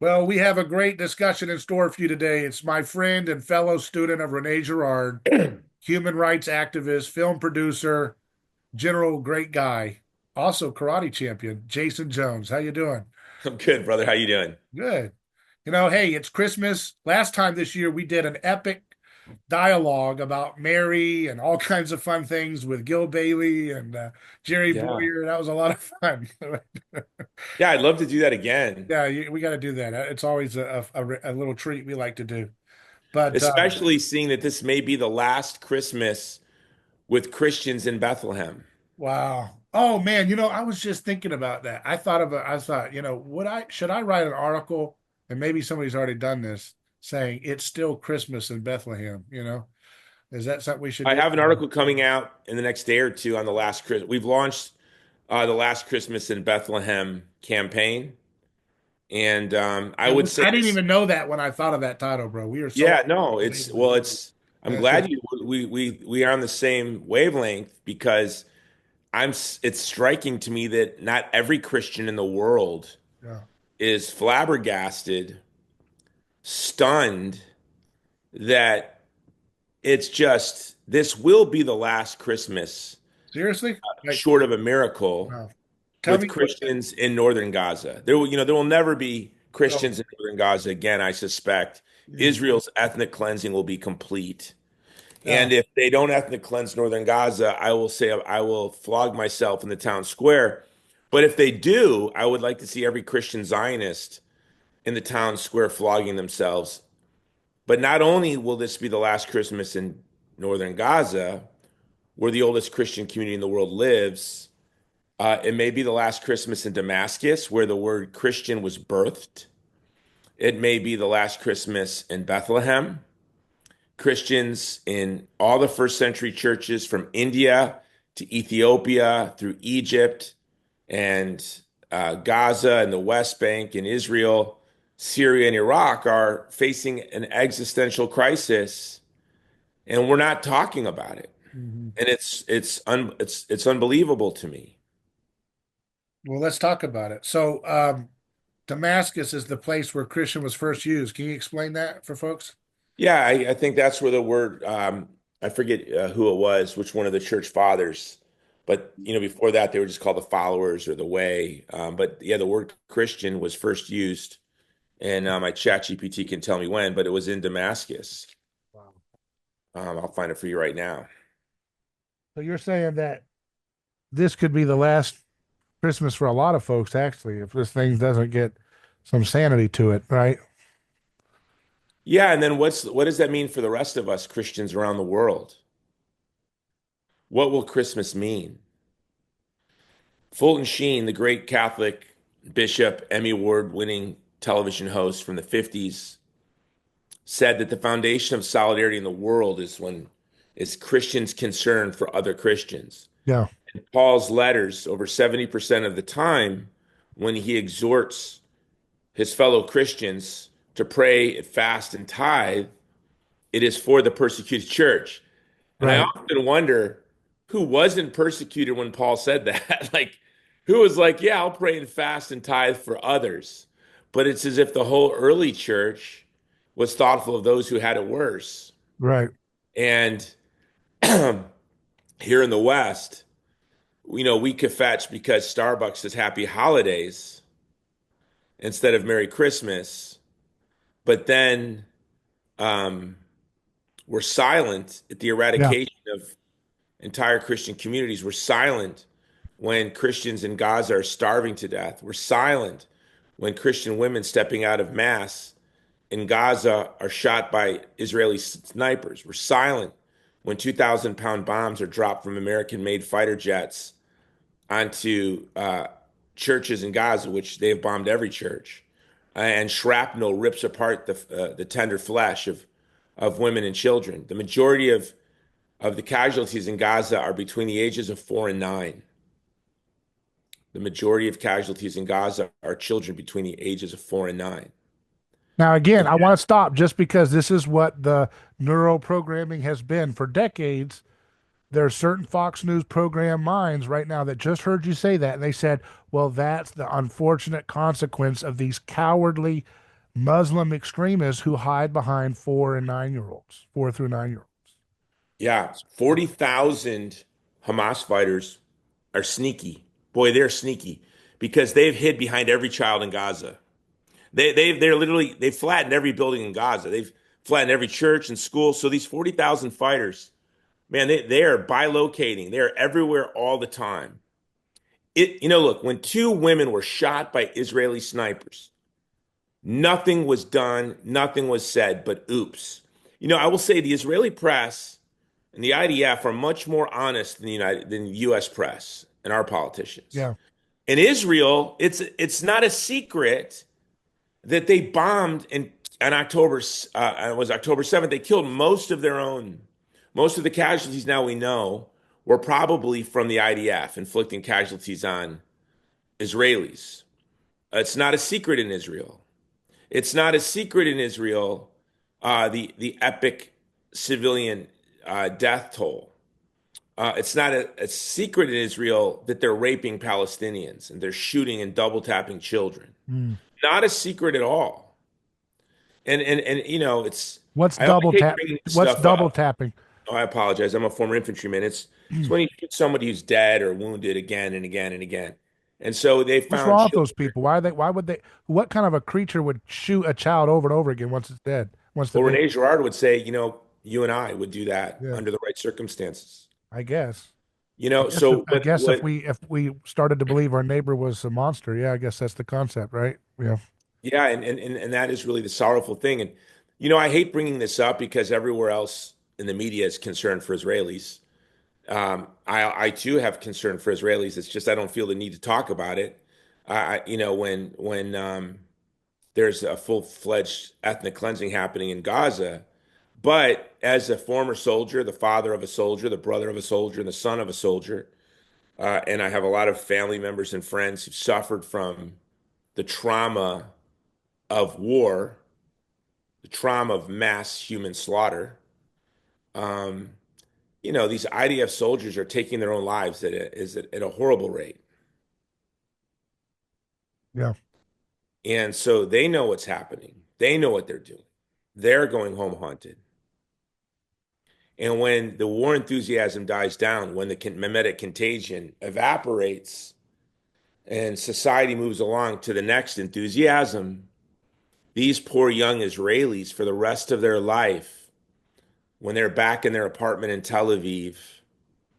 Well, we have a great discussion in store for you today. It's my friend and fellow student of Rene Girard, human rights activist, film producer, general great guy, also karate champion, Jason Jones. How you doing? I'm good, brother. How you doing? Good. Hey, it's Christmas. Last time this year we did an epic dialogue about Mary and all kinds of fun things with Gil Bailey and Jerry Yeah. Boyer. That was a lot of fun. Yeah, I'd love to do that again, Yeah, we got to do that. It's always a little treat we like to do. But especially seeing that this may be the last Christmas with Christians in Bethlehem. wow. Oh man, I was just thinking about that. I thought, should I write an article, and maybe somebody's already done this, saying it's still Christmas in Bethlehem? Is that something we should I do? have an article coming out in the next day or two on the last Christmas. We've launched the last Christmas in Bethlehem campaign, and I would say I didn't this. even know that when I thought of that title, bro. We are so Yeah, no, it's unbelievable. well, it's. I'm That's it. glad we are on the same wavelength because It's striking to me that not every Christian in the world Yeah. is flabbergasted, stunned that it's just this will be the last Christmas, Seriously? Like, short of a miracle, wow. Tell with me what. Christians in northern Gaza. There will never be Oh, Christians in northern Gaza again, I suspect. mm, Israel's ethnic cleansing will be complete. yeah. And if they don't ethnic cleanse northern Gaza, I will say I will flog myself in the town square. But if they do, I would like to see every Christian Zionist in the town square flogging themselves. But not only will this be the last Christmas in northern Gaza, where the oldest Christian community in the world lives, it may be the last Christmas in Damascus, where the word Christian was birthed. It may be the last Christmas in Bethlehem. Christians in all the first century churches from India to Ethiopia through Egypt and Gaza and the West Bank and Israel, Syria and Iraq are facing an existential crisis, and we're not talking about it. Mhm. And it's unbelievable to me. Well, let's talk about it. So, Damascus is the place where Christian was first used. Can you explain that for folks? Yeah, I think that's where the word I forget who it was, which one of the church fathers, but before that they were just called the followers or the way. But yeah, the word Christian was first used, and my chat GPT can tell me when, but it was in Damascus. Wow. I'll find it for you right now. So you're saying that this could be the last Christmas for a lot of folks, actually, if this thing doesn't get some sanity to it, right? Yeah, and then what does that mean for the rest of us Christians around the world? What will Christmas mean? Fulton Sheen, the great Catholic bishop, Emmy Award winning television host from the 50s, said that the foundation of solidarity in the world is Christians' concern for other Christians. Yeah. Paul's letters, over 70% of the time, when he exhorts his fellow Christians to pray, fast, and tithe, it is for the persecuted church. And I Right. often wonder who wasn't persecuted when Paul said that. Like, who was like, yeah, I'll pray and fast and tithe for others. But it's as if the whole early church was thoughtful of those who had it worse. Right. And here in the West, we could fetch because Starbucks says happy holidays instead of Merry Christmas. But then um, we're silent at the Yeah. eradication of entire Christian communities. We're silent when Christians in Gaza are starving to death. We're silent when Christian women stepping out of mass in Gaza are shot by Israeli snipers. We're silent when 2,000-pound bombs are dropped from American made fighter jets onto churches in Gaza, which they've bombed every church. And shrapnel rips apart the tender flesh of women and children. The majority of the casualties in Gaza are between the ages of 4 and 9. The majority of casualties in Gaza are children between the ages of 4 and 9. Now, again, And I want to stop just because this is what the neuro programming has been for decades. There are certain Fox News program minds right now that just heard you say that, and they said, well, that's the unfortunate consequence of these cowardly Muslim extremists who hide behind 4 and 9 year olds, 4 through 9 year olds. Yeah, 40,000 Hamas fighters are sneaky. Boy, they're sneaky because they've hid behind every child in Gaza. They've flattened every building in Gaza. They've flattened every church and school. So these 40,000 fighters, man, they are bilocating. They're everywhere all the time. Look, when two women were shot by Israeli snipers, nothing was done, nothing was said, but oops. I will say the Israeli press and the IDF are much more honest than the U.S. press and our politicians. Yeah. In Israel, it's not a secret that they bombed on it was October 7th. They killed most of their own. Most of the casualties now we know were probably from the IDF inflicting casualties on Israelis. It's not a secret in Israel. It's not a secret in Israel, the epic civilian death toll. It's not a secret in Israel that they're raping Palestinians and they're shooting and double tapping children. Mm. Not a secret at all. And What's I always double hate tap? bringing this What's stuff double up. tapping? Oh, I apologize. I'm a former infantryman. It's when you shoot somebody who's dead or wounded again and again and again. And so they What's found wrong with children. those people? Why would they? What kind of a creature would shoot a child over and over again once it's dead? Once the Well, victim? Rene Girard would say, you and I would do that Yeah, under the right circumstances. I guess. So I what guess what if we started to believe our neighbor was a monster, yeah, I guess that's the concept, right? Yeah. yeah, and that is really the sorrowful thing. And I hate bringing this up because everywhere else in the media is concerned for Israelis. I too have concern for Israelis. It's just I don't feel the need to talk about it. When there's a full-fledged ethnic cleansing happening in Gaza. But as a former soldier, the father of a soldier, the brother of a soldier, and the son of a soldier, and I have a lot of family members and friends who suffered from the trauma of war, the trauma of mass human slaughter. Um, these IDF soldiers are taking their own lives at a horrible rate. Yeah. And so they know what's happening. They know what they're doing. They're going home haunted. And when the war enthusiasm dies down, when the mimetic contagion evaporates and society moves along to the next enthusiasm, these poor young Israelis, for the rest of their life, when they're back in their apartment in Tel Aviv,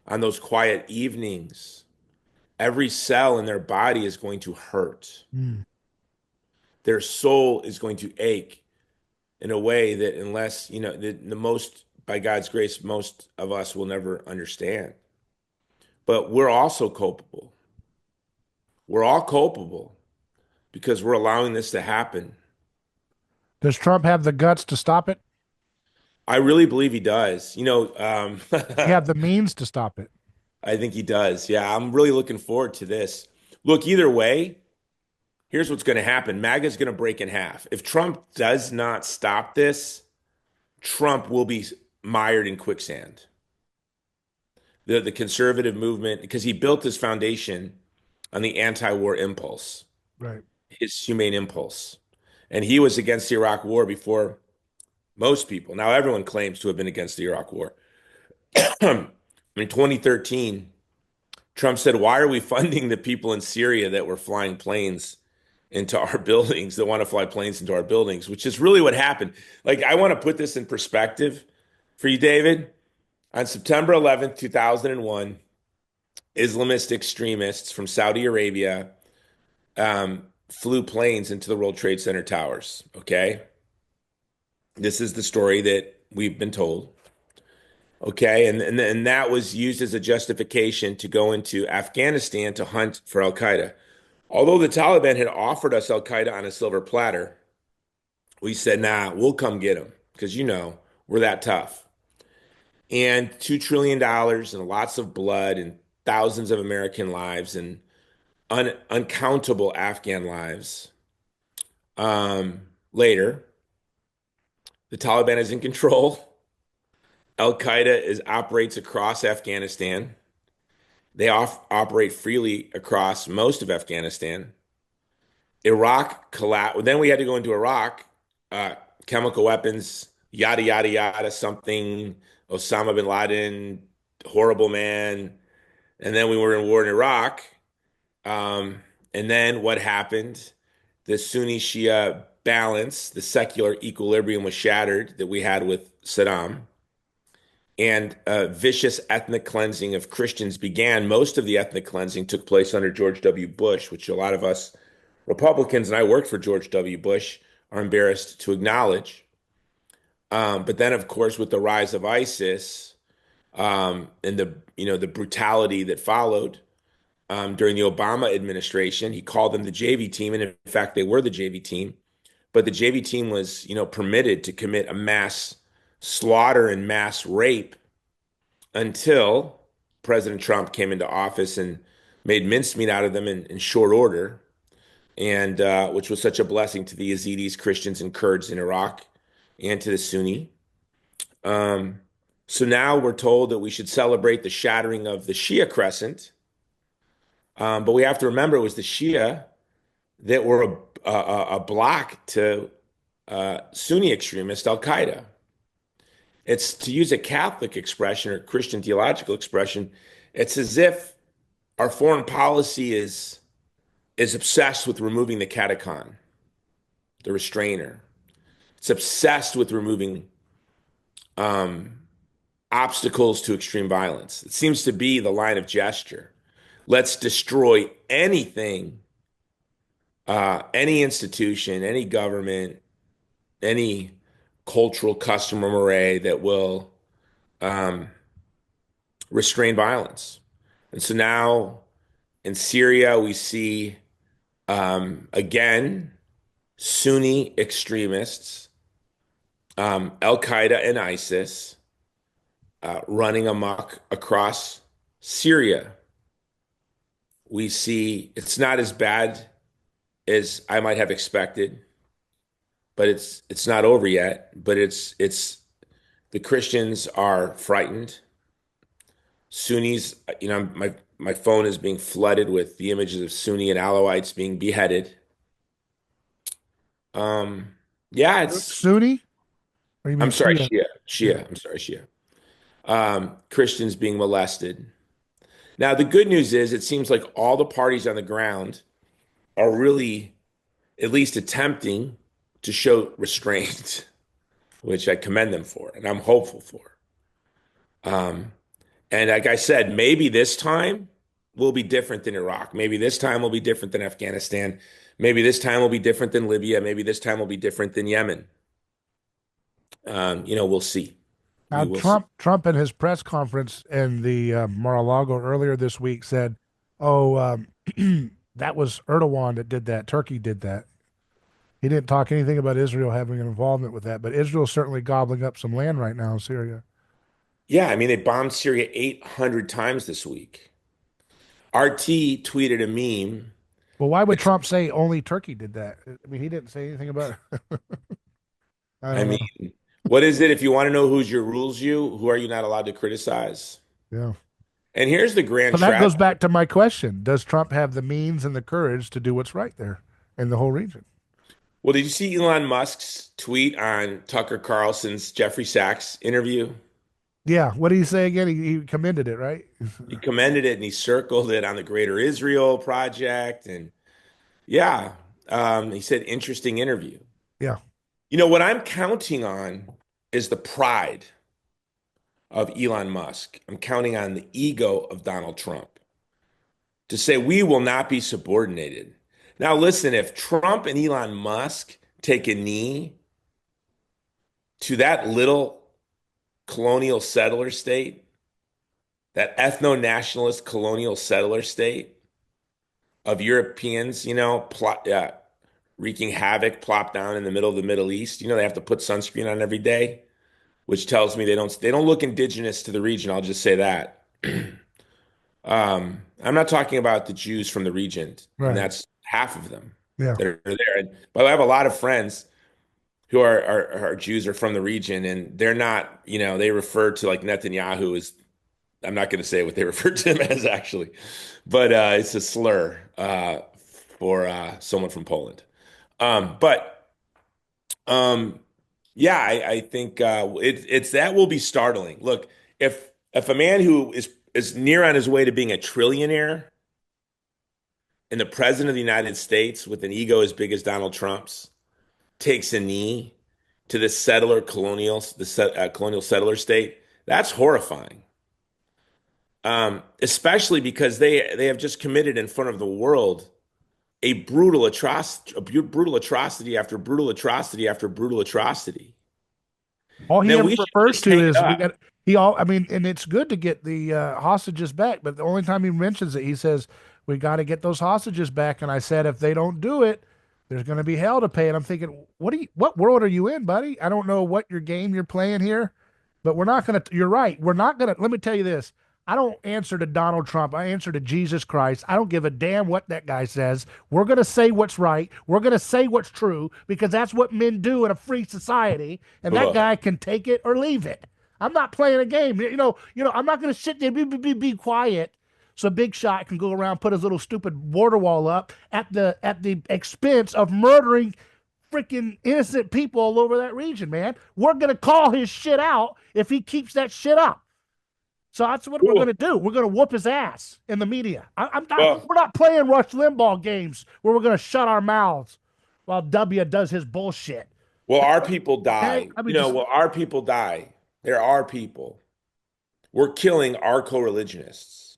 on those quiet evenings, every cell in their body is going to hurt. Mm. Their soul is going to ache in a way that, unless, the most, by God's grace, most of us will never understand. But we're also culpable. We're all culpable because we're allowing this to happen. Does Trump have the guts to stop it? I really believe he does. Does he have the means to stop it? I think he does. Yeah, I'm really looking forward to this. Look, either way, here's what's going to happen. MAGA is going to break in half. If Trump does not stop this, Trump will be mired in quicksand. The conservative movement, because he built his foundation on the anti-war impulse, Right. his humane impulse. And he was against the Iraq war before most people. Now everyone claims to have been against the Iraq war. In 2013, Trump said, "Why are we funding the people in Syria that were flying planes into our buildings, that want to fly planes into our buildings?" Which is really what happened. Like, I want to put this in perspective for you, David. On September 11th, 2001, Islamist extremists from Saudi Arabia flew planes into the World Trade Center towers. Okay. This is the story that we've been told. Okay. And that was used as a justification to go into Afghanistan to hunt for Al Qaeda. Although the Taliban had offered us Al Qaeda on a silver platter, we said, nah, we'll come get them because, we're that tough. And $2 trillion and lots of blood and thousands of American lives and uncountable Afghan lives. Later, the Taliban is in control. Al Qaeda operates across Afghanistan. They operate freely across most of Afghanistan. Iraq collapsed. Then we had to go into Iraq, uh, chemical weapons, yada, yada, yada, something, Osama bin Laden, horrible man. And then we were in war in Iraq. Um, and then what happened? The Sunni Shia balance, the secular equilibrium was shattered that we had with Saddam. And vicious ethnic cleansing of Christians began. Most of the ethnic cleansing took place under George W. Bush, which a lot of us Republicans, and I worked for George W. Bush, are embarrassed to acknowledge. But then, of course, with the rise of ISIS and the brutality that followed during the Obama administration, he called them the JV team, and in fact, they were the JV team. But the JV team was, permitted to commit a mass slaughter and mass rape until President Trump came into office and made mincemeat out of them in short order, and which was such a blessing to the Yazidis, Christians, and Kurds in Iraq, and to the Sunni. Um, so now we're told that we should celebrate the shattering of the Shia crescent, but we have to remember it was the Shia that were a block to Sunni extremist Al Qaeda. It's, to use a Catholic expression or Christian theological expression, it's as if our foreign policy is obsessed with removing the catechon, the restrainer. It's obsessed with removing um, obstacles to extreme violence. It seems to be the line of gesture. Let's destroy anything, any institution, any government, any cultural custom or moray that will um, restrain violence. And so now in Syria, we see again Sunni extremists, Al Qaeda and ISIS, running amok across Syria. We see it's not as bad as I might have expected, but it's not over yet. But it's the Christians are frightened. Sunnis, my phone is being flooded with the images of Sunni and Alawites being beheaded. Um, yeah, it's Sunni? Or you mean I'm sorry, Shia? Shia. Yeah. Shia. I'm sorry, Shia. Christians being molested. Now, the good news is it seems like all the parties on the ground are really at least attempting to show restraint, which I commend them for, and I'm hopeful for. Um, and like I said, maybe this time will be different than Iraq. Maybe this time will be different than Afghanistan. Maybe this time will be different than Libya. Maybe this time will be different than Yemen. We'll see. Now, We will see. Trump in his press conference in the Mar-a-Lago earlier this week said, "Oh, that was Erdogan that did that. Turkey did that." He didn't talk anything about Israel having an involvement with that, but Israel's certainly gobbling up some land right now in Syria. Yeah, I mean, they bombed Syria 800 times this week. RT tweeted a meme. Well, why would It's, Trump say only Turkey did that? I mean, he didn't say anything about it. I I don't mean, know. what is it? If you want to know who's your rules you, who are you not allowed to criticize? Yeah. And here's the So grand that goes tragedy. back to my question. Does Trump have the means and the courage to do what's right there in the whole region? Well, did you see Elon Musk's tweet on Tucker Carlson's Jeffrey Sachs interview? Yeah. What did he say again? He commended it, right? He commended it and he circled it on the Greater Israel Project. And yeah, he said, interesting interview. Yeah. What I'm counting on is the pride of Elon Musk. I'm counting on the ego of Donald Trump to say we will not be subordinated. Now, listen, if Trump and Elon Musk take a knee to that little colonial settler state, that ethno-nationalist colonial settler state of Europeans, wreaking havoc, plop down in the middle of the Middle East. They have to put sunscreen on every day, which tells me they don't look indigenous to the region. I'll just say that. I'm not talking about the Jews from the region, and Right. that's half of them Yeah. that are there. And, but I have a lot of friends who are Jews or from the region, and they're not, they refer to like Netanyahu as, I'm not going to say what they refer to him as actually, but it's a slur or someone from Poland. But yeah, I think it's that will be startling. Look, if a man who is near on his way to being a trillionaire and the president of the United States with an ego as big as Donald Trump's takes a knee to the colonial settler state, that's horrifying. Especially because they have just committed in front of the world brutal atrocity after brutal atrocity after brutal atrocity. All he Then ever we should refers just to hang it is we up. got he all I mean, and it's good to get the hostages back, but the only time he mentions it, he says we got to get those hostages back. And I said if they don't do it, there's going to be hell to pay. And I'm thinking, what world are you in, buddy? I don't know what your game you're playing here, but we're not going to. You're right. We're not going to. Let me tell you this. I don't answer to Donald Trump. I answer to Jesus Christ. I don't give a damn what that guy says. We're going to say what's right. We're going to say what's true because that's what men do in a free society. And that Look, guy can take it or leave it. I'm not playing a game. I'm not going to sit there be quiet so Big Shot can go around put his little stupid border wall up at the expense of murdering freaking innocent people all over that region, man. We're going to call his shit out if he keeps that shit up. So that's what we're going to cool. do. We're going to whoop his ass in the media. I'm not. Well, We're not playing Rush Limbaugh games where we're going to shut our mouths while W does his bullshit. will our people Okay, die? I mean, just Will our people die? There are people. We're killing our co-religionists.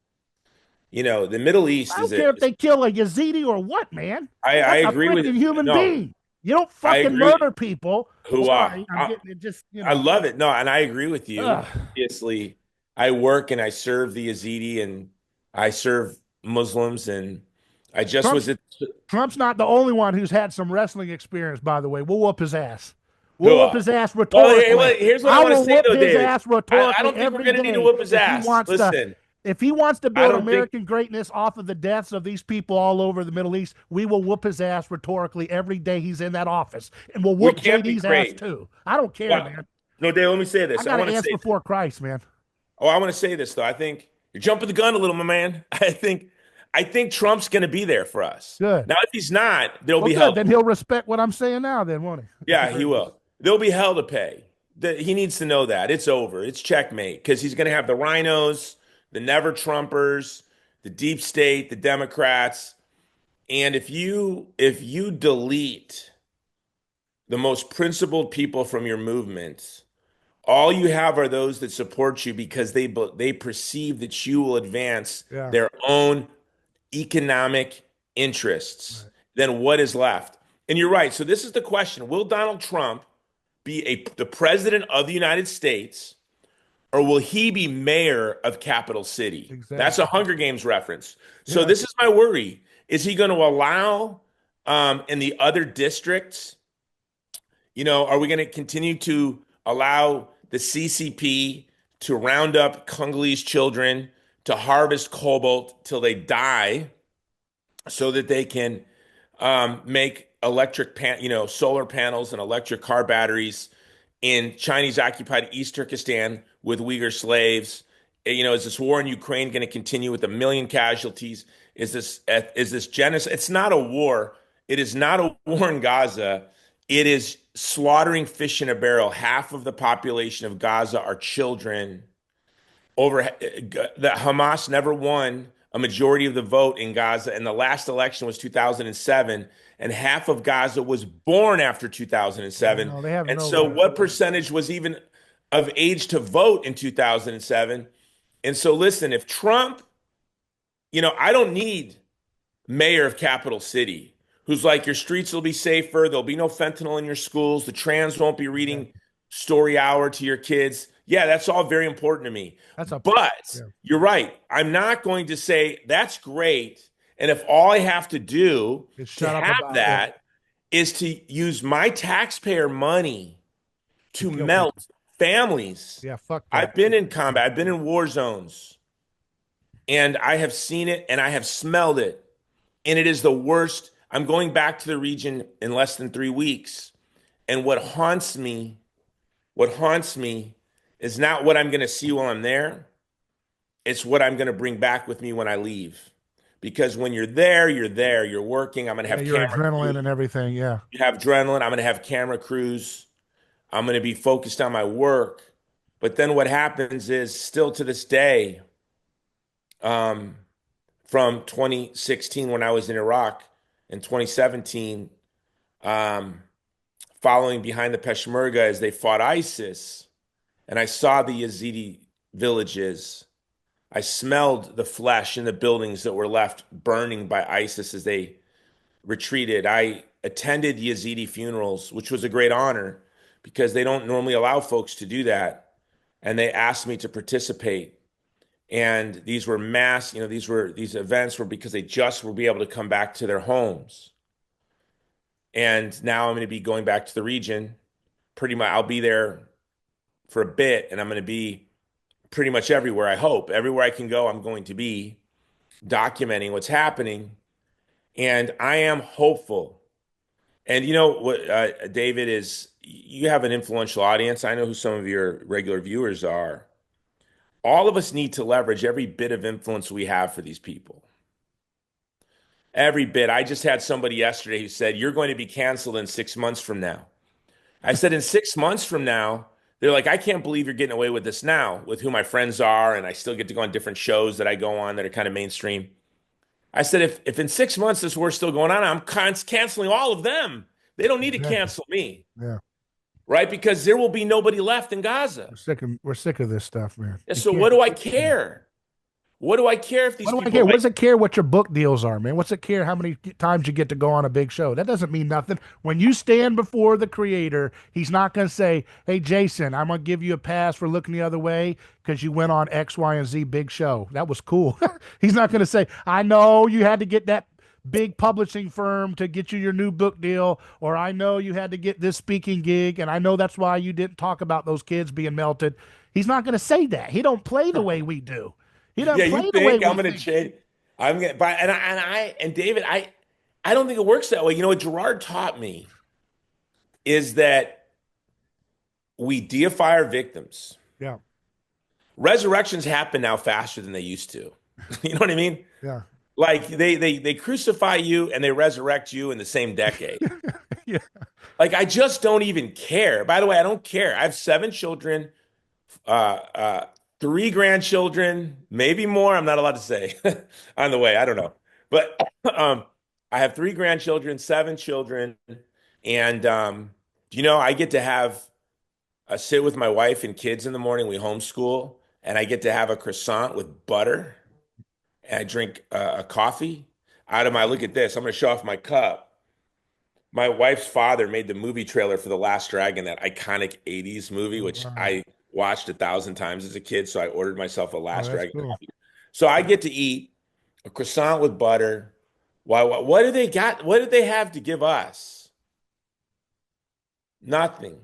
The Middle I East don't is care it. if they kill a Yazidi or what, man. I That's a agree with freaking human no. being. You don't I fucking agree. murder people. Who Sorry, I'm getting it. Just I love it. No, and I agree with you. ugh. Obviously, I work and I serve the Yazidi and I serve Muslims and I just was Trump's at Trump's not the only one who's had some wrestling experience. By the way, we'll whoop his ass. We'll whoop Hua. his ass Well, rhetorically. here's what I I want to will say whoop though, his David. ass I rhetorically don't think we're every going to need to day whoop his ass. Listen, if he wants to I build don't think American greatness off of the deaths of these people all over the Middle East, we will whoop his ass rhetorically every day he's in that office. And we'll we whoop can't be JD's ass great. too. I don't care, Well, man. no, Dave, let me say I this. I got to want to answer say, before Christ, man. I want to say this though. I think you're jumping the gun a little, my man. I think Trump's going to be there for us. Good. Now, if he's not, there'll Well, be good. hell. Then he'll respect what I'm saying now, then, won't he? At the Yeah, he very least. will. There'll be hell to pay. He needs to know that. It's over. It's checkmate because he's going to have the rhinos, the never Trumpers, the deep state, the Democrats. And if you delete the most principled people from your movement, all you have are those that support you because they perceive that you will advance Yeah. their own economic interests. Right. Then what is left? And you're right. So this is the question. Will Donald Trump be the president of the United States, or will he be mayor of Capital City? That's a Exactly. Hunger Games reference. So Yeah. this is my worry. Is he going to allow in the other districts, are we going to continue to allow the CCP to round up Congolese children to harvest cobalt till they die so that they can make solar panels and electric car batteries in Chinese occupied East Turkestan with Uyghur slaves? Is this war in Ukraine going to continue with a million casualties? Is this genocide? It's not a war. It is not a war in Gaza. It is slaughtering fish in a barrel. Half of the population of Gaza are children. That Hamas never won a majority of the vote in Gaza, and the last election was 2007, and half of Gaza was born after Yeah. 2007. No, they have And no so, right. what percentage was even of age to vote in 2007? And so, listen, if Trump, I don't need mayor of Capital City who's like, your streets will be safer, there'll be no fentanyl in your schools, the trans won't be reading Exactly. story hour to your kids. Yeah, that's all very important to me. That's a But yeah. you're right. I'm not going to say that's great. And if all I have to do Just to shut up have about it that is to use my taxpayer money to to kill people. melt families. Yeah. Fuck that. I've been in combat, I've been in war zones, and I have seen it and I have smelled it. And it is the worst. I'm going back to the region in less than 3 weeks. And what haunts me is not what I'm going to see while I'm there. It's what I'm going to bring back with me when I leave. because when you're there, you're there, you're working. I'm going to Yeah, have your camera adrenaline crews. and everything. Yeah. You have adrenaline. I'm going to have camera crews. I'm going to be focused on my work. But then what happens is still to this day, um, from 2016 when I was in Iraq and 2017, um, following behind the Peshmerga as they fought ISIS, and I saw the Yazidi villages. I smelled the flesh in the buildings that were left burning by ISIS as they retreated. I attended Yazidi funerals, which was a great honor because they don't normally allow folks to do that. And they asked me to participate. And these were mass, these events were because they just will be able to come back to their homes. And now I'm going to be going back to the region. Pretty much, I'll be there for a bit, and I'm going to be pretty much everywhere, I hope. Everywhere I can go, I'm going to be documenting what's happening. And I am hopeful. And you know what, David, is you have an influential audience. I know who some of your regular viewers are. All of us need to leverage every bit of influence we have for these people. Every bit. I just had somebody yesterday who said, "You're going to be canceled in 6 months from now." I said, "In 6 months from now," they're like, "I can't believe you're getting away with this now," with who my friends are, and I still get to go on different shows that I go on that are kind of mainstream. I said, if in 6 months this war's still going on, I'm canceling all of them. They don't need to Exactly. cancel me, Yeah. right? Because there will be nobody left in Gaza. We're sick of this stuff, man. And You so what can't. do I Yeah. care? What do I care if What these do I people care? What might? does it care what your book deals are, man? What's it care how many times you get to go on a big show? That doesn't mean nothing. When you stand before the creator, he's not going to say, "Hey, Jason, I'm going to give you a pass for looking the other way because you went on X, Y, and Z big show. That was cool." He's not going to say, "I know you had to get that big publishing firm to get you your new book deal, or I know you had to get this speaking gig, and I know that's why you didn't talk about those kids being melted." He's not going to say that. He don't play the way we do. He Yeah, doesn't you play the way think I'm we going to think. change? I'm going to, but and David, I don't think it works that way. You know what Gerard taught me is that we deify our victims. Yeah. Resurrections happen now faster than they used to. You know what I mean? Yeah. Like they crucify you and they resurrect you in the same decade. Yeah. Like I just don't even care. By the way, I don't care. I have 7 children, uh, uh, 3 grandchildren, maybe more. I'm not allowed to say on the way. I don't know, but I have 3 grandchildren, 7 children, and I get to have a sit with my wife and kids in the morning. We homeschool, and I get to have a croissant with butter, and I drink a coffee out of my. Look at this. I'm going to show off my cup. My wife's father made the movie trailer for The Last Dragon, that iconic 80s movie, Oh, which wow. I watched 1,000 times as a kid. So I ordered myself a Oh, Last that's Dragon cool. coffee. So I get to eat a croissant with butter. Why, what do they got? What did they have to give us? Nothing.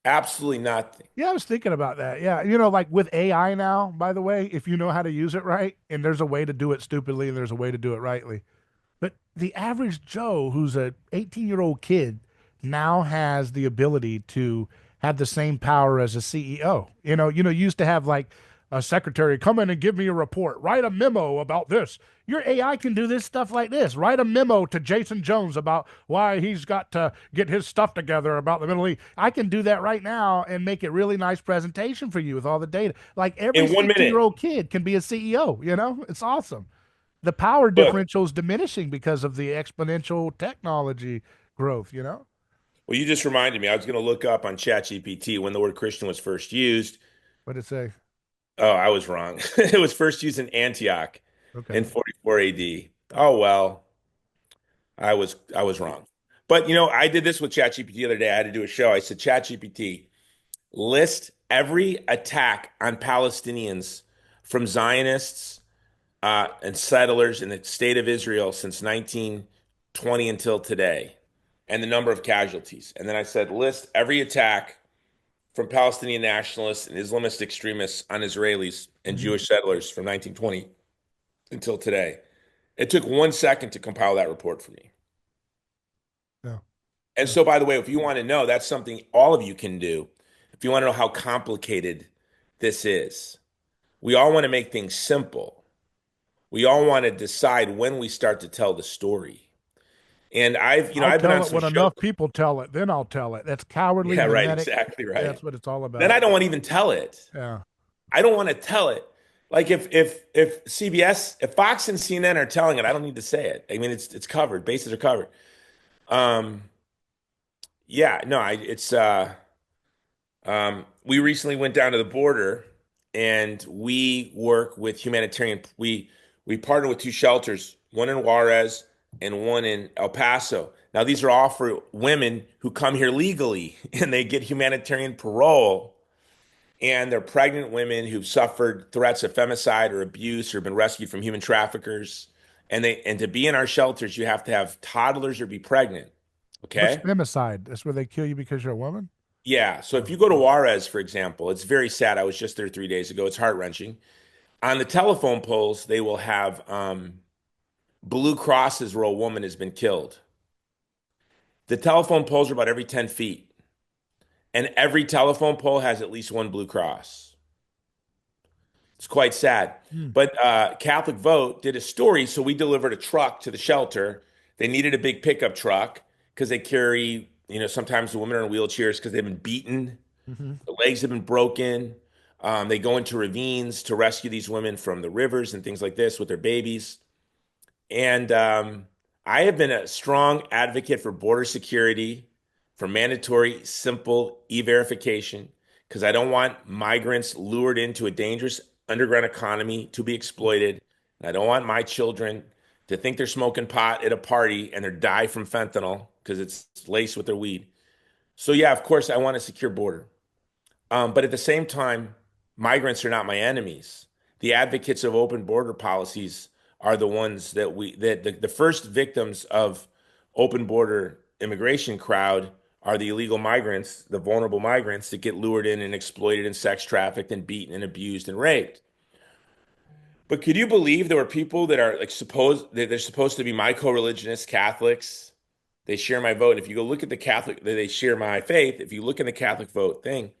Absolutely nothing. Yeah, I was thinking about that. Yeah. Like with AI now, by the way, if you know how to use it right, and there's a way to do it stupidly and there's a way to do it rightly. But the average Joe who's a 18-year-old kid now has the ability to have the same power as a CEO. You used to have like a secretary come in and give me a report, write a memo about this. Your AI can do this stuff like this. Write a memo to Jason Jones about why he's got to get his stuff together about the Middle East. I can do that right now and make a really nice presentation for you with all the data. Like every In 1 minute. 16-year-old kid can be a CEO. It's awesome. The power Look, differential is diminishing because of the exponential technology growth. well, you just reminded me. I was going to look up on ChatGPT when the word Christian was first used. What did it say? Oh, I was wrong. It was first used in Antioch Okay. in 44 AD. Oh well, I was wrong. But I did this with ChatGPT the other day. I had to do a show. I said, ChatGPT, list every attack on Palestinians from Zionists and settlers in the state of Israel since 1920 until today, and the number of casualties. And then I said, list every attack from Palestinian nationalists and Islamist extremists on Israelis and Hmm. Jewish settlers from 1920 until today. It took 1 second to compile that report for me. Yeah. And Yeah. so, by the way, if you want to know, that's something all of you can do. If you want to know how complicated this is, we all want to make things simple. We all want to decide when we start to tell the story. And I'll I've been tell on it some when shows. enough people tell it, then I'll tell it. That's cowardly, Yeah, right, mimetic. exactly right. That's what it's all Then about. I don't want to even tell it. Yeah. I don't want to tell it. Like if CBS, if Fox and CNN are telling it, I don't need to say it. I mean, it's covered. Bases are covered. Um, yeah, no, we recently went down to the border and we work with humanitarian. We partner with two shelters, one in Juarez and one in El Paso. Now, these are all for women who come here legally and they get humanitarian parole, and they're pregnant women who've suffered threats of femicide or abuse or been rescued from human traffickers. And to be in our shelters, you have to have toddlers or be pregnant. What's Okay? femicide? That's where they kill you because you're a woman? Yeah. So if Oh, you go to Juarez, for example, it's very sad. I was just there 3 days ago. It's heart-wrenching. On the telephone poles, they will have blue crosses where a woman has been killed. The telephone poles are about every 10 feet, and every telephone pole has at least one blue cross. It's quite sad. hmm. But Catholic Vote did a story, so we delivered a truck to the shelter. They needed a big pickup truck because they carry, sometimes the women are in wheelchairs because they've been beaten. Hmm. The legs have been broken. They go into ravines to rescue these women from the rivers and things like this with their babies. And I have been a strong advocate for border security, for mandatory, simple e-verification, because I don't want migrants lured into a dangerous underground economy to be exploited. And I don't want my children to think they're smoking pot at a party and they die from fentanyl because it's laced with their weed. So yeah, of course, I want a secure border. But at the same time, migrants are not my enemies. The advocates of open border policies are the ones that the first victims of open border immigration crowd are the illegal migrants, the vulnerable migrants that get lured in and exploited and sex trafficked and beaten and abused and raped. But could you believe there were people that are like supposed that they're supposed to be my co-religionists, Catholics? They share my vote. If you go look at the Catholic, they share my faith. If you look in the Catholic vote thing,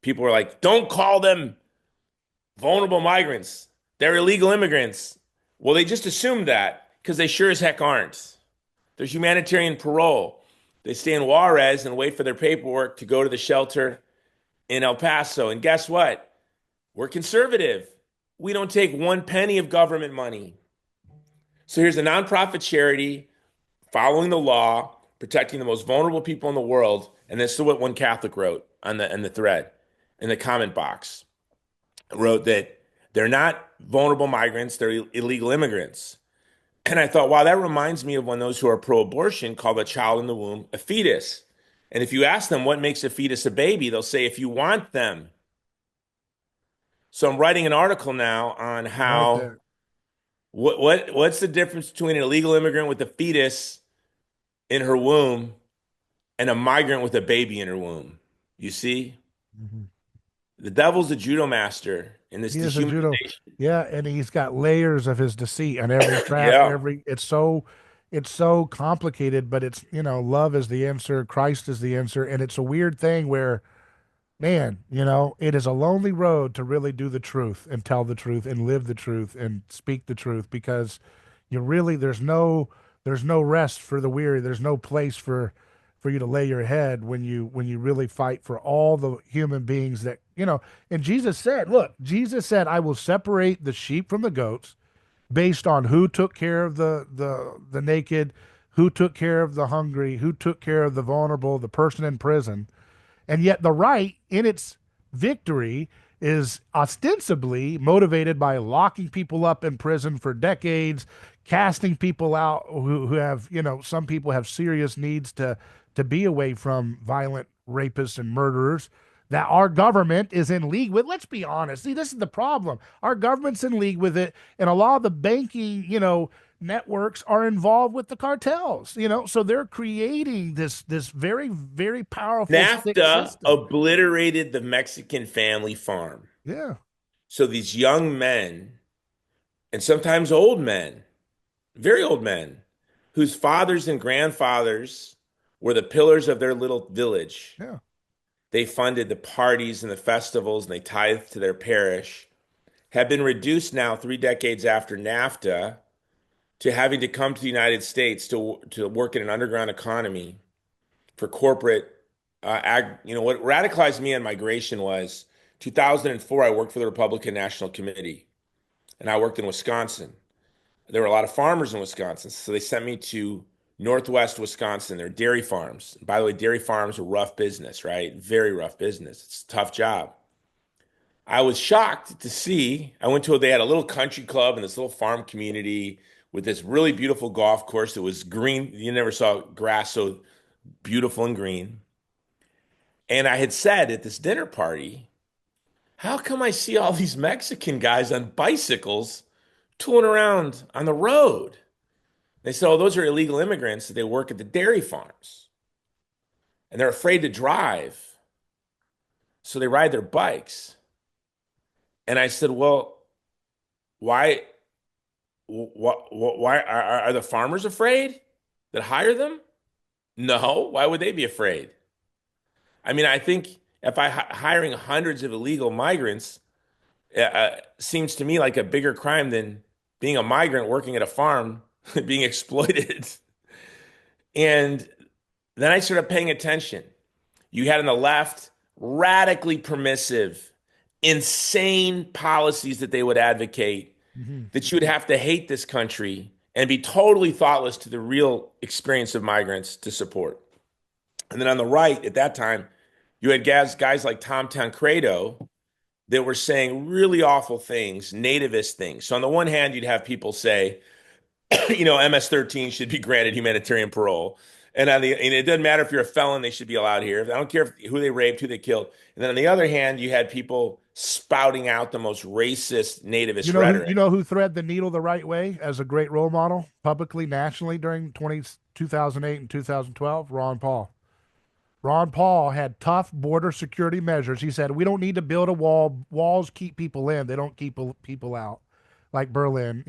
people are like, don't call them vulnerable migrants. They're illegal immigrants. Well, they just assumed that because they sure as heck aren't. There's humanitarian parole. They stay in Juarez and wait for their paperwork to go to the shelter in El Paso. And guess what? We're conservative. We don't take one penny of government money. So here's a nonprofit charity following the law, protecting the most vulnerable people in the world. And this is what one Catholic wrote on the thread in the comment box. Wrote that they're not vulnerable migrants, they're illegal immigrants. And I thought, wow, that reminds me of when those who are pro-abortion call a child in the womb a fetus. And if you ask them what makes a fetus a baby, they'll say, if you want them. So I'm writing an article now on I like how that. what's the difference between an illegal immigrant with a fetus in her womb and a migrant with a baby in her womb. You see? Hmm. The devil's a judo master in this He is a judo. dehumanization. Yeah, and he's got layers of his deceit on every trap, Yeah. every it's so complicated, but it's, love is the answer, Christ is the answer, and it's a weird thing where, man, it is a lonely road to really do the truth and tell the truth and live the truth and speak the truth because you really there's no rest for the weary. There's no place for you to lay your head when you really fight for all the human beings that. And Jesus said, I will separate the sheep from the goats based on who took care of the naked, who took care of the hungry, who took care of the vulnerable, the person in prison. And yet the right, in its victory, is ostensibly motivated by locking people up in prison for decades, casting people out who have, some people have serious needs to be away from violent rapists and murderers that our government is in league with. Let's be honest. See, this is the problem. Our government's in league with it, and a lot of the banking, networks are involved with the cartels, so they're creating this very, very powerful sick NAFTA system. obliterated the Mexican family farm. Yeah. So these young men, and sometimes old men, very old men, whose fathers and grandfathers were the pillars of their little village, Yeah. they funded the parties and the festivals and they tithed to their parish. have been reduced now 3 decades after NAFTA to having to come to the United States to work in an underground economy for corporate what radicalized me on migration was 2004, I worked for the Republican National Committee and I worked in Wisconsin. There were a lot of farmers in Wisconsin, so they sent me to Northwest Wisconsin. They're dairy farms. By the way, dairy farms are rough business, right? Very rough business. It's a tough job. I was shocked to see, they had a little country club in this little farm community with this really beautiful golf course that was green. You never saw grass so beautiful and green. And I had said at this dinner party, how come I see all these Mexican guys on bicycles tooling around on the road? They said, oh, those are illegal immigrants. They work at the dairy farms. And they're afraid to drive. So they ride their bikes. And I said, well, why are the farmers afraid that hire them? No, why would they be afraid? I mean, I think if hiring hundreds of illegal migrants seems to me like a bigger crime than being a migrant working at a farm being exploited. And then I started paying attention. You had on the left radically permissive, insane policies that they would advocate, that you would have to hate this country and be totally thoughtless to the real experience of migrants to support. And then on the right, at that time, you had guys like Tom Tancredo that were saying really awful things, nativist things. So on the one hand, you'd have people say, MS-13 should be granted humanitarian parole. And it doesn't matter if you're a felon, they should be allowed here. I don't care who they raped, who they killed. And then on the other hand, you had people spouting out the most racist nativist rhetoric. You know who thread the needle the right way as a great role model publicly, nationally during 2008 and 2012? Ron Paul. Ron Paul had tough border security measures. He said, we don't need to build a wall. Walls keep people in. They don't keep people out, like Berlin.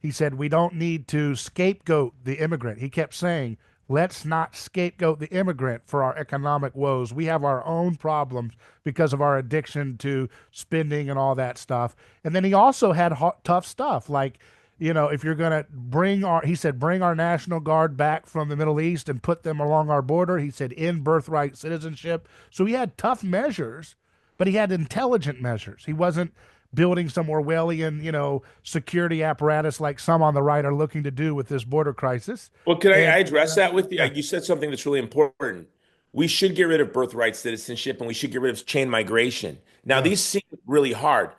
He said, we don't need to scapegoat the immigrant. He kept saying, let's not scapegoat the immigrant for our economic woes. We have our own problems because of our addiction to spending and all that stuff. And then he also had tough stuff like, if you're going to bring our National Guard back from the Middle East and put them along our border, he said, end birthright citizenship. So he had tough measures, but he had intelligent measures. He wasn't building some Orwellian, security apparatus like some on the right are looking to do with this border crisis. Well, can I address that with you? You said something that's really important. We should get rid of birthright citizenship and we should get rid of chain migration. Now, these seem really hard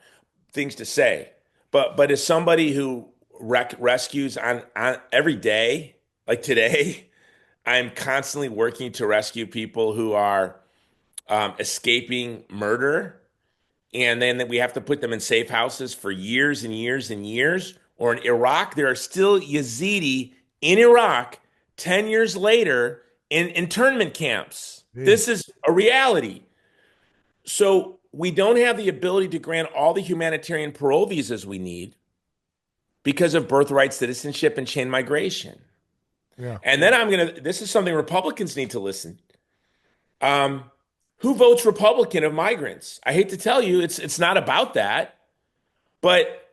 things to say, but as somebody who rescues on every day, like today, I'm constantly working to rescue people who are escaping murder. And then we have to put them in safe houses for years and years and years. Or in Iraq, there are still Yazidi in Iraq 10 years later in internment camps. Yeah. This is a reality. So we don't have the ability to grant all the humanitarian parole visas we need because of birthright citizenship and chain migration. Yeah. And then this is something Republicans need to listen. Who votes Republican of migrants? I hate to tell you, it's not about that. But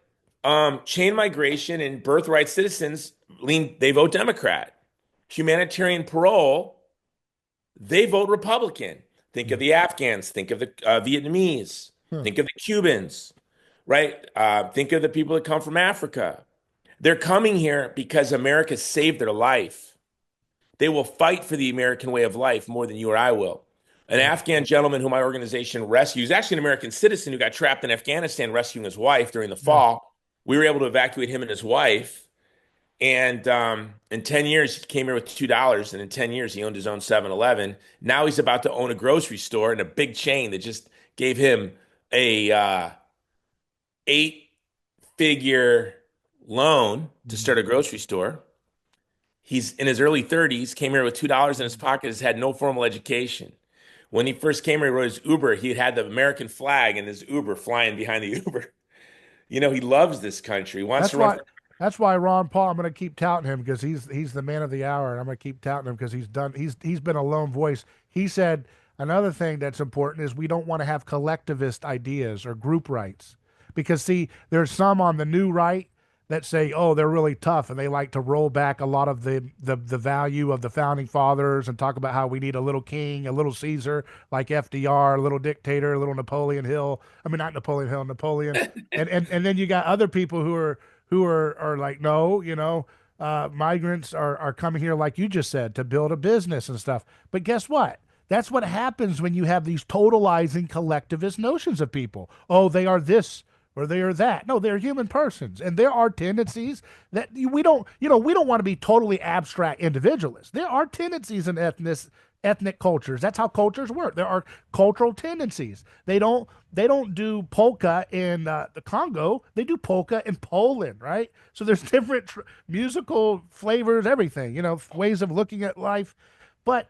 chain migration and birthright citizens they vote Democrat. Humanitarian parole, they vote Republican. Think of the Afghans, think of the Vietnamese, think of the Cubans, right? Think of the people that come from Africa. They're coming here because America saved their life. They will fight for the American way of life more than you or I will. An Afghan gentleman who my organization rescues, actually an American citizen who got trapped in Afghanistan rescuing his wife during the fall. We were able to evacuate him and his wife. And in 10 years, he came here with $2. And in 10 years, he owned his own 7-Eleven. Now he's about to own a grocery store and a big chain that just gave him a 8-figure loan to start a grocery store. He's in his early 30s, came here with $2 in his pocket, has had no formal education. When he first came here, he rode his Uber. He had the American flag in his Uber flying behind the Uber. He loves this country. He wants to run. That's why Ron Paul, I'm going to keep touting him because he's the man of the hour, and I'm going to keep touting him because he's been a lone voice. He said another thing that's important is we don't want to have collectivist ideas or group rights Because see, there's some on the new right that say, oh, they're really tough, and they like to roll back a lot of the value of the founding fathers and talk about how we need a little king, a little Caesar like FDR, a little dictator, a little Napoleon Hill. I mean, not Napoleon Hill, Napoleon. And then you got other people who are like, no, migrants are coming here, like you just said, to build a business and stuff. But guess what? That's what happens when you have these totalizing collectivist notions of people. Oh, they are this or they are that. No, they're human persons, and there are tendencies that we don't want to be totally abstract individualists. There are tendencies in ethnic cultures. That's how cultures work. There are cultural tendencies. They don't do polka in the Congo. They do polka in Poland, right? So there's different musical flavors, everything, ways of looking at life. But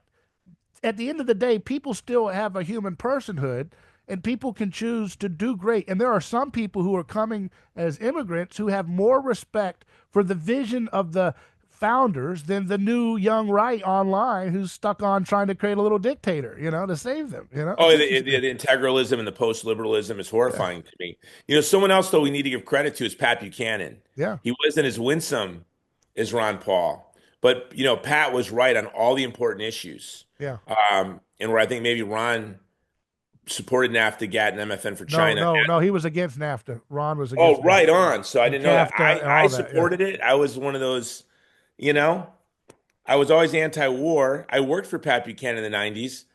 at the end of the day, people still have a human personhood, and people can choose to do great. And there are some people who are coming as immigrants who have more respect for the vision of the founders than the new young right online who's stuck on trying to create a little dictator, to save them. Oh, It's the interesting. integralism and the post-liberalism is Yeah. horrifying to me. Someone else though we need to give credit to is Pat Buchanan. Yeah. He wasn't as winsome as Ron Paul, but Pat was right on all the important issues. Yeah. And where I think maybe Ron supported NAFTA, GATT, and MFN for No, China. no, no. He was against NAFTA. Ron was Oh, against NAFTA. right on. So I And didn't know that. CAFTA and I all that. Yeah. supported it. I was one of those, you know, I was always anti-war. I worked for Pat Buchanan in the 90s.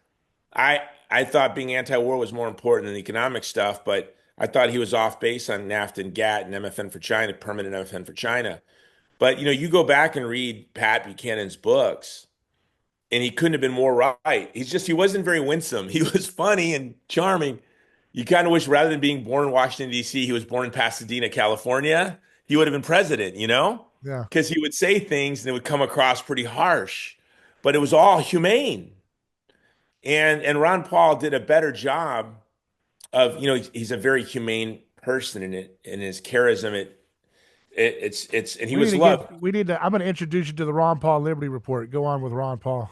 I thought being anti-war was more important than the economic stuff, but I thought he was off base on NAFTA and GATT and MFN for China, permanent MFN for China. But you go back and read Pat Buchanan's books, and he couldn't have been more right. He wasn't very winsome. He was funny and charming. You kind of wish rather than being born in Washington, D.C., he was born in Pasadena, California. He would have been president, Yeah. because he would say things and it would come across pretty harsh, but it was all humane. And Ron Paul did a better job of, he's a very humane person in it, and his charisma, and he We need was to get. loved. We need to. I'm going to introduce you to the Ron Paul Liberty Report. Go on with Ron Paul.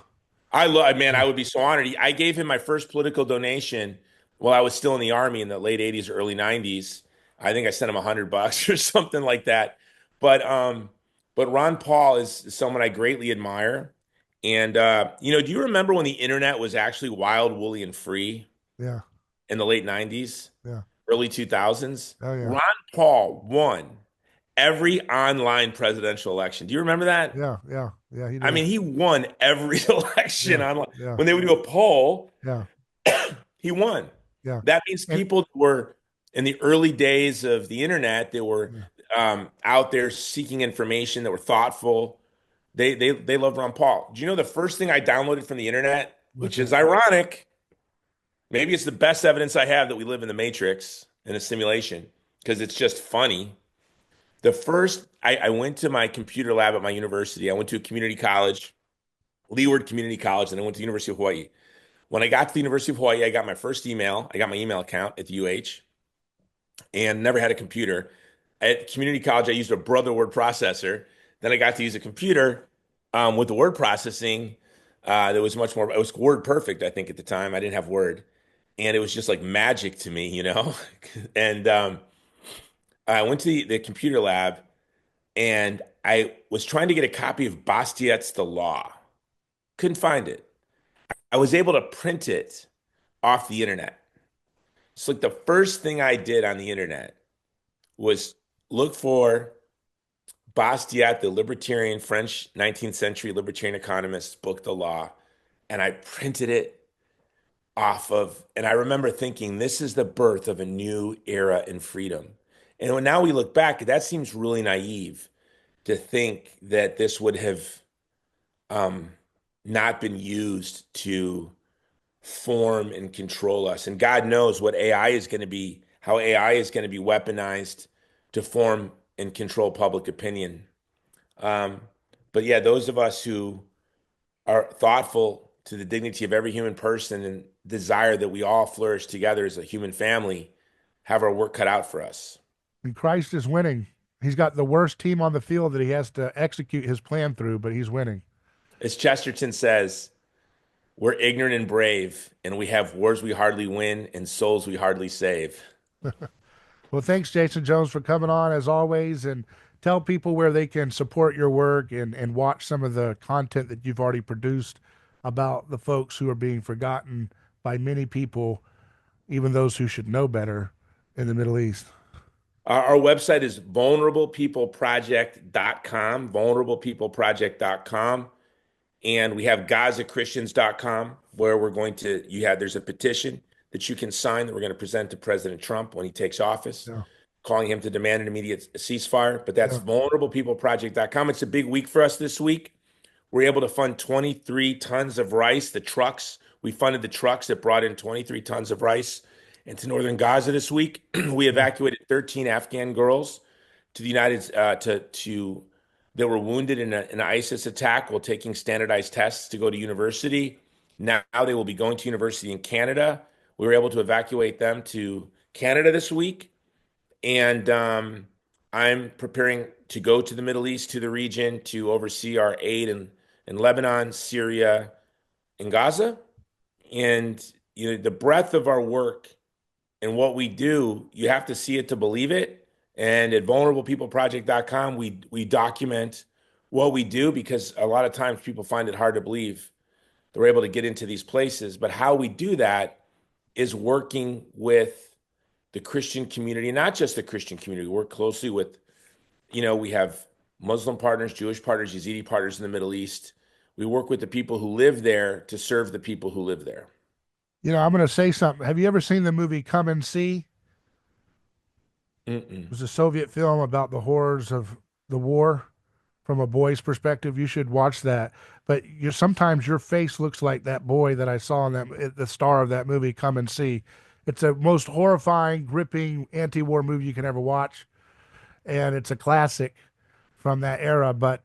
Man, Yeah. I would be so honored. I gave him my first political donation while I was still in the army in the late 80s or early 90s. I think I sent him $100 or something like that. But Ron Paul is someone I greatly admire. And do you remember when the internet was actually wild, woolly, and free Yeah. in the late 90s, Yeah. early 2000s? Oh yeah. Ron Paul won every online presidential election. Do you remember that? Yeah. Yeah. Yeah. He I did. mean, he won every election Yeah. online. Yeah. When they would do a poll, Yeah. he won. Yeah. That means And people that were in the early days of the internet, they were yeah. out there seeking information, that were thoughtful. They loved Ron Paul. Do you know the first thing I downloaded from the internet, What's which is that? ironic? Maybe it's the best evidence I have that we live in the Matrix in a simulation, because it's just funny. I went to my computer lab at my university. I went to a community college, Leeward Community College, and I went to the University of Hawaii. When I got to the University of Hawaii, I got my first email. I got my email account at the UH, and never had a computer. At community college, I used a brother word processor. Then I got to use a computer with the word processing. That was much more. It was Word Perfect, I think, at the time. I didn't have Word, and it was just like magic to me. And I went to the computer lab, and I was trying to get a copy of Bastiat's The Law. Couldn't find it. I was able to print it off the internet. It's like the first thing I did on the internet was look for Bastiat, the libertarian French 19th century libertarian economist book, The Law, and I printed it and I remember thinking, this is the birth of a new era in freedom. And when now we look back, that seems really naive to think that this would have um, not been used to form and control us. And God knows what AI is going to be, how AI is going to be weaponized to form and control public opinion. Um, but yeah, those of us who are thoughtful to the dignity of every human person and desire that we all flourish together as a human family have our work cut out for us. And Christ is winning. He's got the worst team on the field that he has to execute his plan through, but he's winning. As Chesterton says, we're ignorant and brave, and we have wars we hardly win and souls we hardly save. Well, thanks, Jason Jones, for coming on as always, and tell people where they can support your work and watch some of the content that you've already produced about the folks who are being forgotten by many people, even those who should know better in the Middle East. Our website is vulnerablepeopleproject.com, vulnerablepeopleproject.com. And we have GazaChristians.com where there's a petition that you can sign that we're going to present to President Trump when he takes office, Yeah, calling him to demand an immediate ceasefire. But that's yeah, vulnerablepeopleproject.com. It's a big week for us this week. We're able to fund 23 tons of rice. The trucks, we funded the trucks that brought in 23 tons of rice into northern Gaza this week. We yeah. evacuated 13 Afghan girls to the United to that were wounded in an ISIS attack while taking standardized tests to go to university. Now they will be going to university in Canada. We were able to evacuate them to Canada this week, and I'm preparing to go to the Middle East, to the region, to oversee our aid in Lebanon, Syria, and Gaza. And the breadth of our work and what we do, you have to see it to believe it. And at vulnerablepeopleproject.com, we document what we do because a lot of times people find it hard to believe they're able to get into these places. But how we do that is working with the Christian community, not just the Christian community. We work closely with, we have Muslim partners, Jewish partners, Yazidi partners in the Middle East. We work with the people who live there to serve the people who live there. I'm going to say something. Have you ever seen the movie Come and See? It Mm-mm. was a Soviet film about the horrors of the war from a boy's perspective. You should watch that. But sometimes your face looks like that boy that I saw in the star of that movie, Come and See. It's the most horrifying, gripping anti-war movie you can ever watch, and it's a classic from that era. But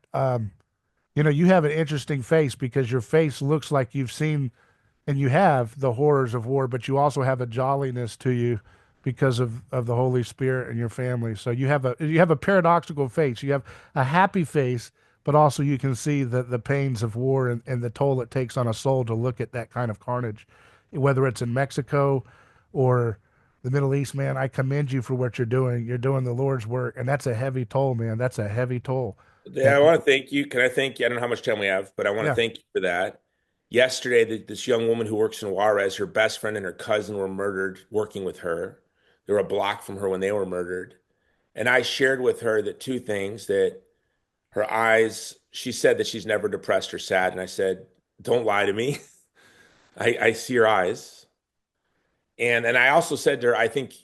you have an interesting face because your face looks like you've seen and you have the horrors of war, but you also have a jolliness to you because of the Holy Spirit and your family. So you have a paradoxical face. You have a happy face, but also you can see the pains of war and the toll it takes on a soul to look at that kind of carnage, whether it's in Mexico or the Middle East. Man, I commend you for what you're doing. You're doing the Lord's work, and that's a heavy toll, man. That's a heavy toll. Yeah, That I want to thank you. Can I thank you? I don't know how much time we have, but I want to yeah, thank you for that. Yesterday, this young woman who works in Juarez, her best friend and her cousin were murdered working with her. They were a block from her when they were murdered. And I shared with her that two things that her eyes, she said that she's never depressed or sad. And I said, don't lie to me. I see your eyes. And I also said to her, I think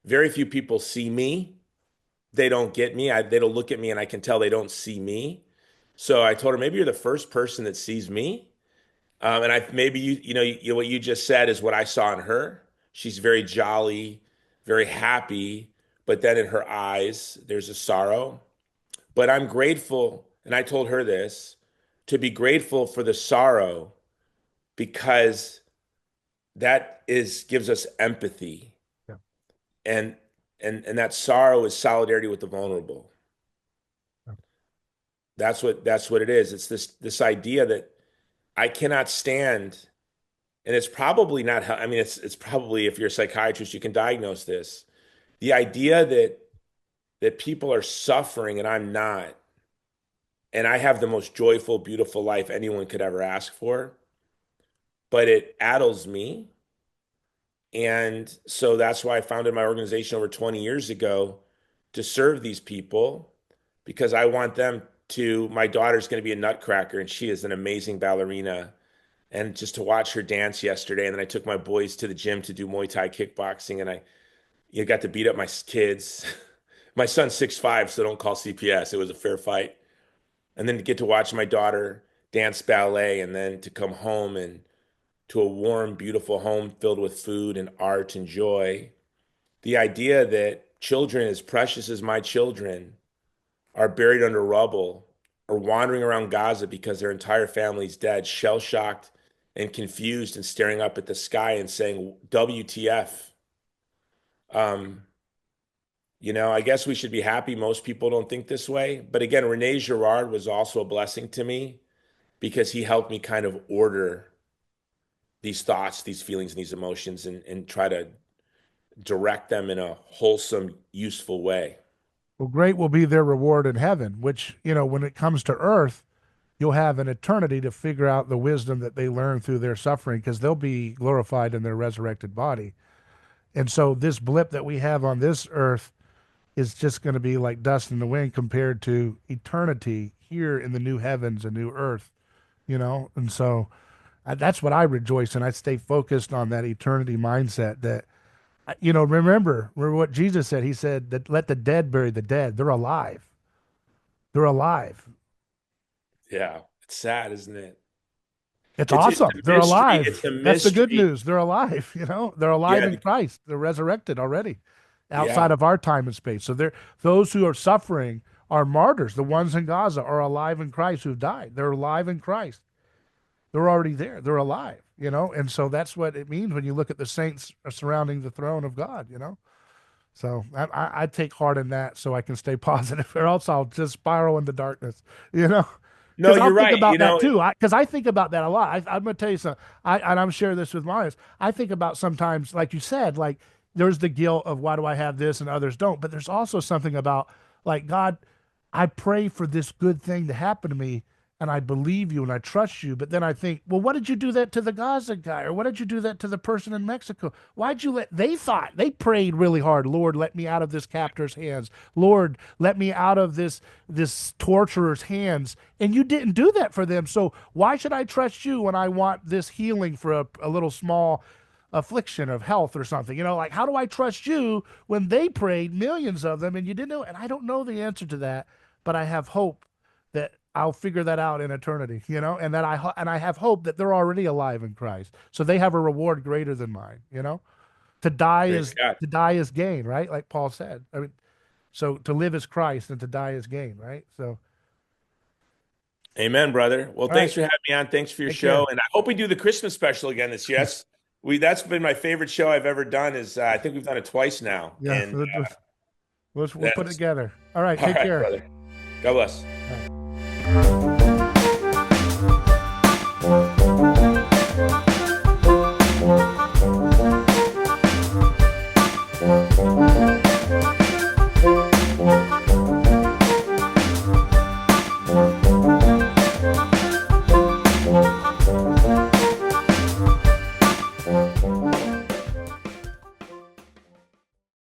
very few people see me. They don't get me. They don't look at me and I can tell they don't see me. So I told her, maybe you're the first person that sees me. And maybe what you just said is what I saw in her. She's very jolly, very happy, but then in her eyes, there's a sorrow. But I'm grateful, and I told her this, to be grateful for the sorrow because that is gives us empathy. yeah, And and that sorrow is solidarity with the vulnerable. yeah. That's what it is. It's this idea that I cannot stand, and it's probably not, I mean, it's probably, if you're a psychiatrist, you can diagnose this. The idea that people are suffering and I'm not, and I have the most joyful, beautiful life anyone could ever ask for, but it addles me. And so that's why I founded my organization over 20 years ago to serve these people because I want them to. My daughter's going to be a nutcracker and she is an amazing ballerina. And just to watch her dance yesterday, and then I took my boys to the gym to do Muay Thai kickboxing, and you got to beat up my kids. My son's 6'5", so don't call CPS. It was a fair fight. And then to get to watch my daughter dance ballet, and then to come home and to a warm, beautiful home filled with food and art and joy. The idea that children as precious as my children are buried under rubble or wandering around Gaza because their entire family's dead, shell shocked and confused and staring up at the sky and saying, WTF? Um, I guess we should be happy most people don't think this way. But again, Rene Girard was also a blessing to me because he helped me kind of order these thoughts, these feelings, and these emotions and try to direct them in a wholesome, useful way. Well, great will be their reward in heaven, which, when it comes to earth, you'll have an eternity to figure out the wisdom that they learn through their suffering because they'll be glorified in their resurrected body. And so this blip that we have on this earth is just going to be like dust in the wind compared to eternity here in the new heavens and new earth. And so that's what I rejoice in. I stay focused on that eternity mindset that, remember what Jesus said. He said that let the dead bury the dead. They're alive. They're alive. Yeah, it's sad, isn't it? It's It's awesome. a They're mystery. It's alive. a That's the good mystery. news. They're alive. They're alive Yeah, in Christ. They're resurrected already outside yeah. of our time and space. So those who are suffering are martyrs. The ones in Gaza are alive in Christ who've died. They're alive in Christ. They're already there. They're alive. And so that's what it means when you look at the saints surrounding the throne of God. So I take heart in that so I can stay positive, or else I'll just spiral into darkness, you know? No, Because I'll you're think right. about that too. Because I think about that a lot. I'm going to tell you something. And I'm sharing this with Marius. I think about sometimes, like you said, like there's the guilt of why do I have this and others don't. But there's also something about like, God, I pray for this good thing to happen to me and I believe you and I trust you. But then I think, well, what did you do that to the Gaza guy? Or what did you do that to the person in Mexico? Why'd you they prayed really hard. Lord, let me out of this captor's hands. Lord, let me out of this torturer's hands. And you didn't do that for them. So why should I trust you when I want this healing for a little small affliction of health or something? Like how do I trust you when they prayed, millions of them, and you didn't know? And I don't know the answer to that, but I have hope that I'll figure that out in eternity, and that I have hope that they're already alive in Christ. So they have a reward greater than mine. To die Praise is God. to die is gain, right? Like Paul said. I mean, so to live is Christ and to die is gain, right? So Amen, brother. Well, all right, thanks for having me on. Thanks for your take show. care. And I hope we do the Christmas special again this year. That's been my favorite show I've ever done is I think we've done it twice now. Yeah, And we'll put it that's together. All right, all take right, care. brother. God bless. All right.